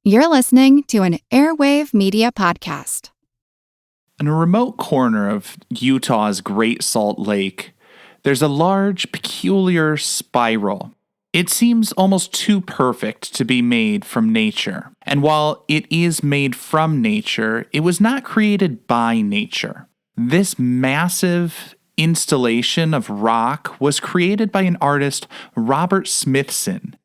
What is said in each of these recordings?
You're listening to an Airwave Media Podcast. In a remote corner of Utah's Great Salt Lake, there's a large, peculiar spiral. It seems almost too perfect to be made from nature. And while it is made from nature, it was not created by nature. This massive installation of rock was created by an artist, Robert Smithson.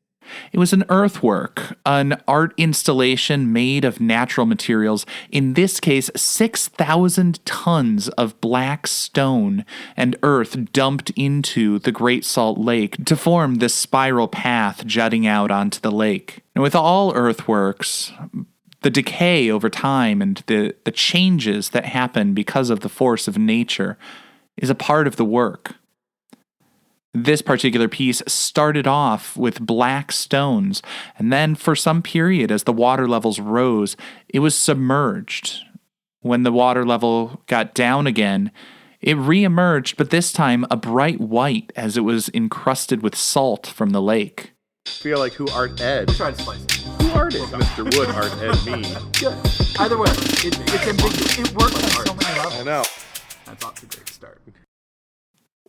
It was an earthwork, an art installation made of natural materials, in this case 6,000 tons of black stone and earth dumped into the Great Salt Lake to form this spiral path jutting out onto the lake. And with all earthworks, the decay over time and the changes that happen because of the force of nature is a part of the work. This particular piece started off with black stones, and then for some period, as the water levels rose, it was submerged. When the water level got down again, it re-emerged, but this time a bright white as it was encrusted with salt from the lake. I feel like who art Ed? Try to slice it. Who art it? Mr. Wood art Ed me. Good. Either way, it's ambiguous. It works on so many levels. I know. That's off to a great start.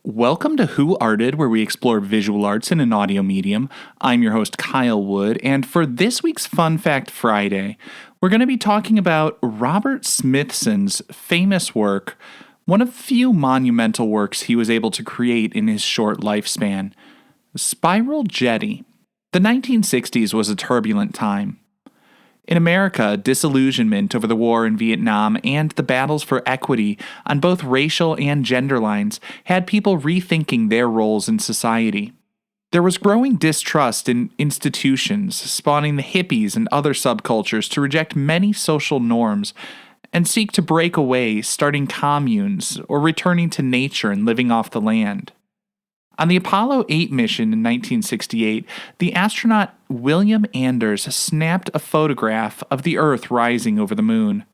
Welcome to Who Arted, where we explore visual arts in an audio medium. I'm your host, Kyle Wood, and for this week's Fun Fact Friday, we're going to be talking about Robert Smithson's famous work, one of few monumental works he was able to create in his short lifespan, Spiral Jetty. The 1960s was a turbulent time. In America, disillusionment over the war in Vietnam and the battles for equity on both racial and gender lines had people rethinking their roles in society. There was growing distrust in institutions, spawning the hippies and other subcultures to reject many social norms and seek to break away, starting communes or returning to nature and living off the land. On the Apollo 8 mission in 1968, the astronaut William Anders snapped a photograph of the Earth rising over the moon.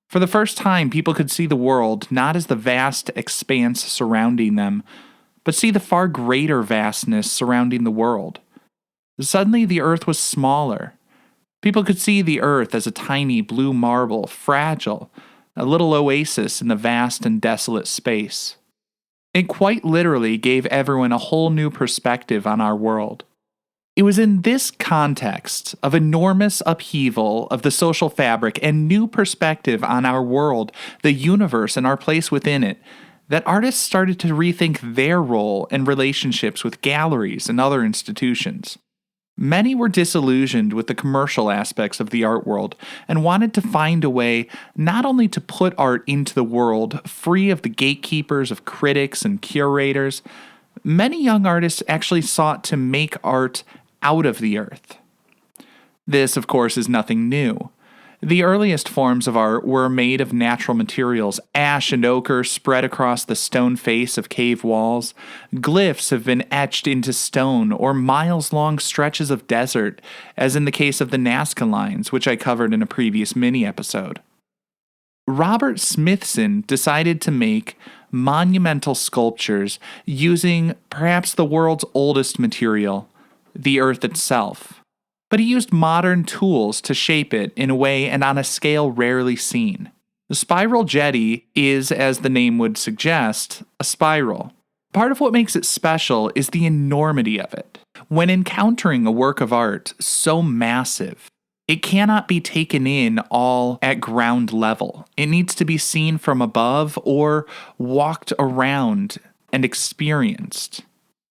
For the first time, people could see the world not as the vast expanse surrounding them, but see the far greater vastness surrounding the world. Suddenly, the Earth was smaller. People could see the Earth as a tiny blue marble, fragile, a little oasis in the vast and desolate space. It quite literally gave everyone a whole new perspective on our world. It was in this context of enormous upheaval of the social fabric and new perspective on our world, the universe, and our place within it, that artists started to rethink their role and relationships with galleries and other institutions. Many were disillusioned with the commercial aspects of the art world and wanted to find a way not only to put art into the world free of the gatekeepers of critics and curators, many young artists actually sought to make art out of the earth. This, of course, is nothing new. The earliest forms of art were made of natural materials, ash and ochre spread across the stone face of cave walls. Glyphs have been etched into stone or miles-long stretches of desert, as in the case of the Nazca lines, which I covered in a previous mini-episode. Robert Smithson decided to make monumental sculptures using perhaps the world's oldest material, the earth itself. But he used modern tools to shape it in a way and on a scale rarely seen. The Spiral Jetty is, as the name would suggest, a spiral. Part of what makes it special is the enormity of it. When encountering a work of art so massive, it cannot be taken in all at ground level. It needs to be seen from above or walked around and experienced.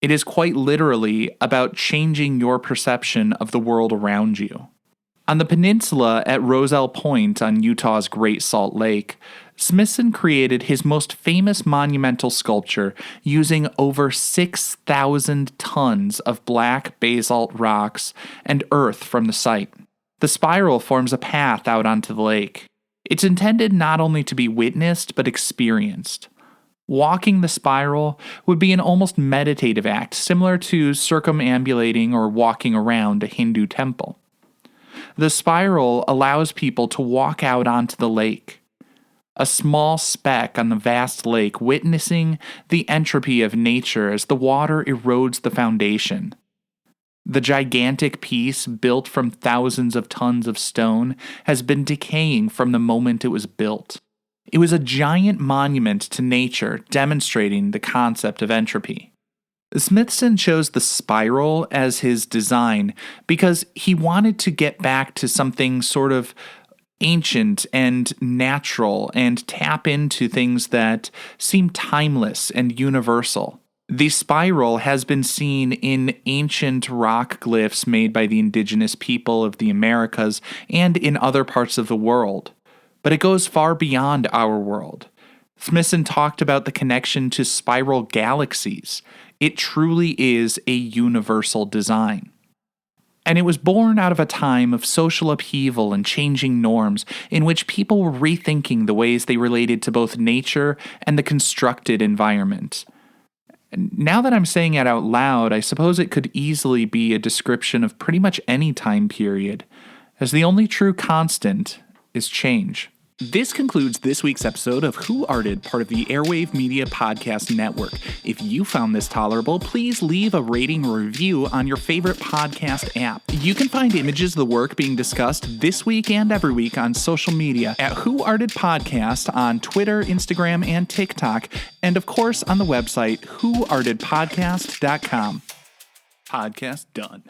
It is quite literally about changing your perception of the world around you. On the peninsula at Rozel Point on Utah's Great Salt Lake, Smithson created his most famous monumental sculpture using over 6,000 tons of black basalt rocks and earth from the site. The spiral forms a path out onto the lake. It's intended not only to be witnessed, but experienced. Walking the spiral would be an almost meditative act, similar to circumambulating or walking around a Hindu temple. The spiral allows people to walk out onto the lake, a small speck on the vast lake, witnessing the entropy of nature as the water erodes the foundation. The gigantic piece, built from thousands of tons of stone, has been decaying from the moment it was built. It was a giant monument to nature, demonstrating the concept of entropy. Smithson chose the spiral as his design because he wanted to get back to something sort of ancient and natural and tap into things that seem timeless and universal. The spiral has been seen in ancient rock glyphs made by the indigenous people of the Americas and in other parts of the world, but it goes far beyond our world. Smithson talked about the connection to spiral galaxies. It truly is a universal design. And it was born out of a time of social upheaval and changing norms in which people were rethinking the ways they related to both nature and the constructed environment. Now that I'm saying it out loud, I suppose it could easily be a description of pretty much any time period, as the only true constant is change. This concludes this week's episode of Who Arted, part of the Airwave Media Podcast Network. If you found this tolerable, please leave a rating or review on your favorite podcast app. You can find images of the work being discussed this week and every week on social media at Who Arted Podcast on Twitter, Instagram, and TikTok, and of course on the website whoartedpodcast.com. Podcast done.